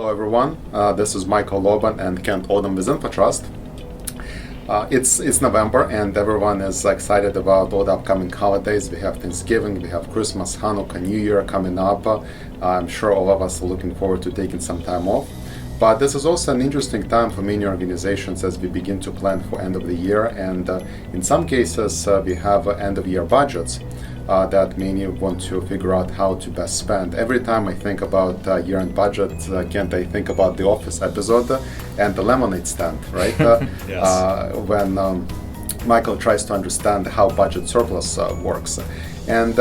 Hello everyone, this is Michael Loban and Kent Odom with InfoTrust. It's November and everyone is excited about all the upcoming holidays. We have Thanksgiving, we have Christmas, Hanukkah, New Year coming up. I'm sure all of us are looking forward to taking some time off. But this is also an interesting time for many organizations as we begin to plan for end of the year, and in some cases we have end of year budgets that many want to figure out how to best spend. Every time I think about year-end budget, Kent, I think about the Office episode and the lemonade stand, right? Yes. When Michael tries to understand how budget surplus works. And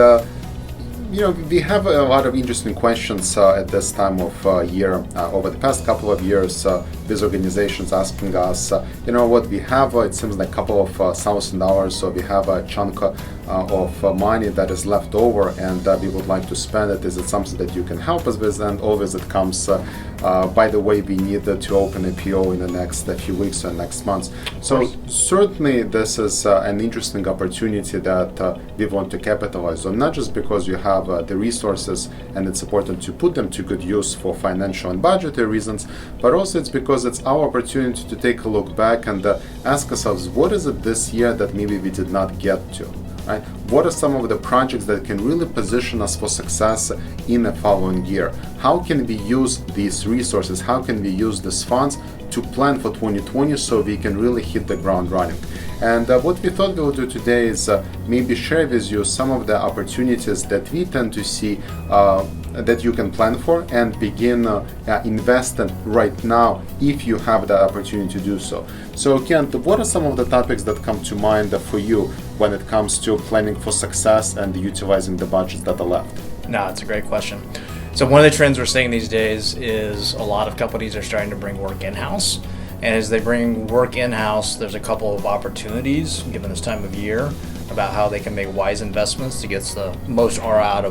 we have a lot of interesting questions at this time of year. Over the past couple of years, these organizations asking us, what we have, it seems like a couple of $1,000, so we have a chunk of money that is left over and we would like to spend it. Is it something that you can help us with? And always it comes, by the way, we need to open a PO in the next few weeks or next months. So certainly this is an interesting opportunity that we want to capitalize on, not just because you have the resources and it's important to put them to good use for financial and budgetary reasons, but also it's because it's our opportunity to take a look back and ask ourselves, what is it this year that maybe we did not get to? Right? What are some of the projects that can really position us for success in the following year? How can we use these resources? How can we use these funds to plan for 2020 so we can really hit the ground running? And what we thought we'll do today is maybe share with you some of the opportunities that we tend to see that you can plan for and begin investing right now if you have the opportunity to do so. So Kent, what are some of the topics that come to mind for you when it comes to planning for success and utilizing the budgets that are left? No, it's a great question. So one of the trends we're seeing these days is a lot of companies are starting to bring work in-house. And as they bring work in-house, there's a couple of opportunities, given this time of year, about how they can make wise investments to get the most ROI out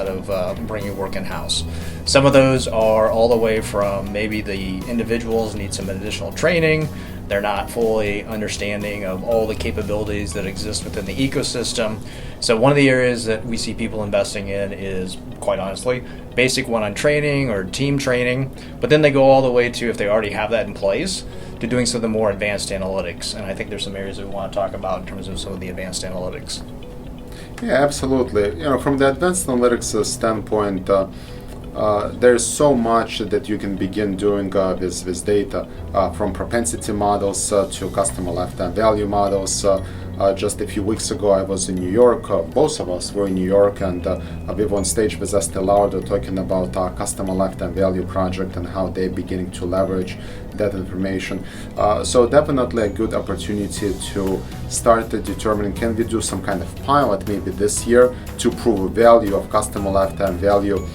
of bringing work in-house. Some of those are all the way from maybe the individuals need some additional training, they're not fully understanding of all the capabilities that exist within the ecosystem. So one of the areas that we see people investing in is, quite honestly, basic one-on training or team training, but then they go all the way to, if they already have that in place, to doing some of the more advanced analytics. And I think there's some areas that we want to talk about in terms of some of the advanced analytics. Yeah, absolutely. From the advanced analytics standpoint, there's so much that you can begin doing with data, from propensity models to customer lifetime value models. Just a few weeks ago, I was in New York. Both of us were in New York, and we were on stage with Estee Lauder talking about our customer lifetime value project and how they're beginning to leverage that information. So definitely a good opportunity to start determining, can we do some kind of pilot maybe this year to prove value of customer lifetime value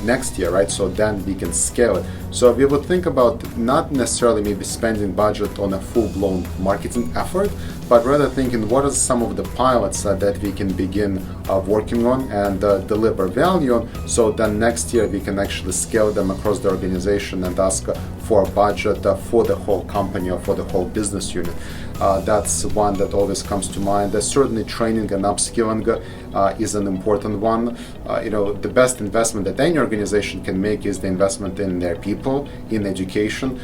next year, right? So then we can scale it. So we would think about not necessarily maybe spending budget on a full-blown marketing effort, but rather thinking what are some of the pilots that we can begin working on and deliver value on, so then next year we can actually scale them across the organization and ask for a budget for the whole company or for the whole business unit. That's one that always comes to mind. Certainly training and upskilling is an important one. The best investment that any organization can make is the investment in their people, in education.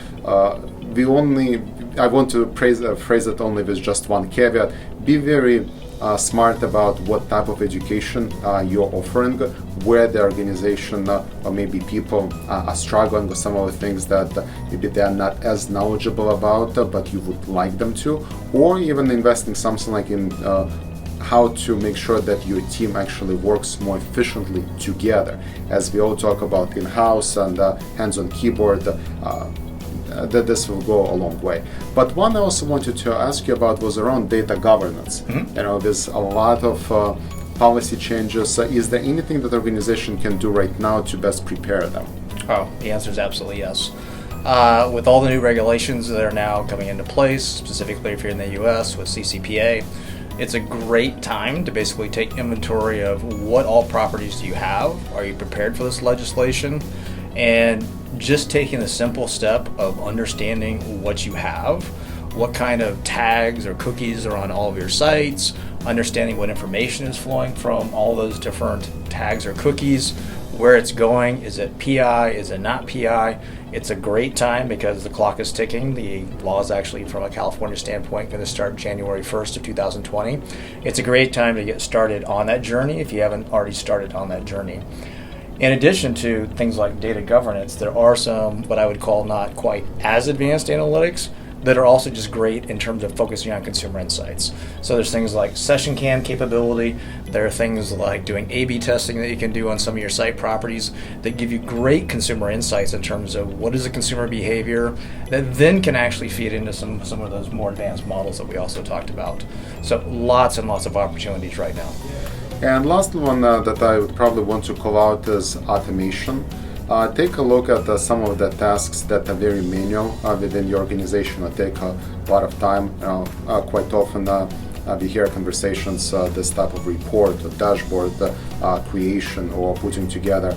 I want to phrase it only with just one caveat. Be very smart about what type of education you're offering, where the organization or maybe people are struggling with some of the things that maybe they're not as knowledgeable about, but you would like them to, or even investing something like in how to make sure that your team actually works more efficiently together. As we all talk about in-house and hands-on keyboard, that this will go a long way. But one I also wanted to ask you about was around data governance. Mm-hmm. There's a lot of policy changes. Is there anything that the organization can do right now to best prepare them? Oh, the answer is absolutely yes. With all the new regulations that are now coming into place, specifically if you're in the US with CCPA, it's a great time to basically take inventory of what all properties do you have. Are you prepared for this legislation? And just taking the simple step of understanding what you have, what kind of tags or cookies are on all of your sites, understanding what information is flowing from all those different tags or cookies, where it's going. Is it PI? Is it not PI? It's a great time because the clock is ticking. The law is actually, from a California standpoint, going to start January 1st of 2020. It's a great time to get started on that journey if you haven't already started on that journey. In addition to things like data governance, there are some what I would call not quite as advanced analytics that are also just great in terms of focusing on consumer insights. So there's things like session cam capability. There are things like doing A/B testing that you can do on some of your site properties that give you great consumer insights in terms of what is the consumer behavior that then can actually feed into some of those more advanced models that we also talked about. So lots and lots of opportunities right now. And last one that I would probably want to call out is automation. Take a look at some of the tasks that are very manual within your organization or take a lot of time. Quite often we hear conversations, this type of report or dashboard creation or putting together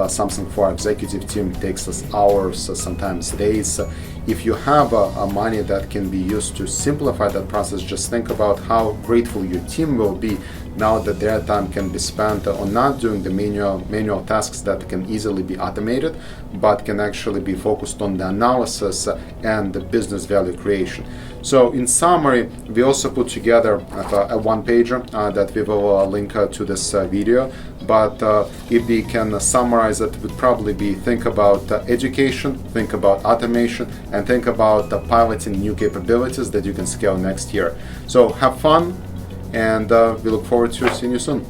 something for our executive team takes us hours, sometimes days. If you have money that can be used to simplify that process, just think about how grateful your team will be now that their time can be spent on not doing the manual tasks that can easily be automated, but can actually be focused on the analysis and the business value creation. So in summary, we also put together a one-pager that we will link to this video, but if we can summarize it, would probably be think about education, think about automation, and think about piloting new capabilities that you can scale next year. So have fun, and we look forward to seeing you soon.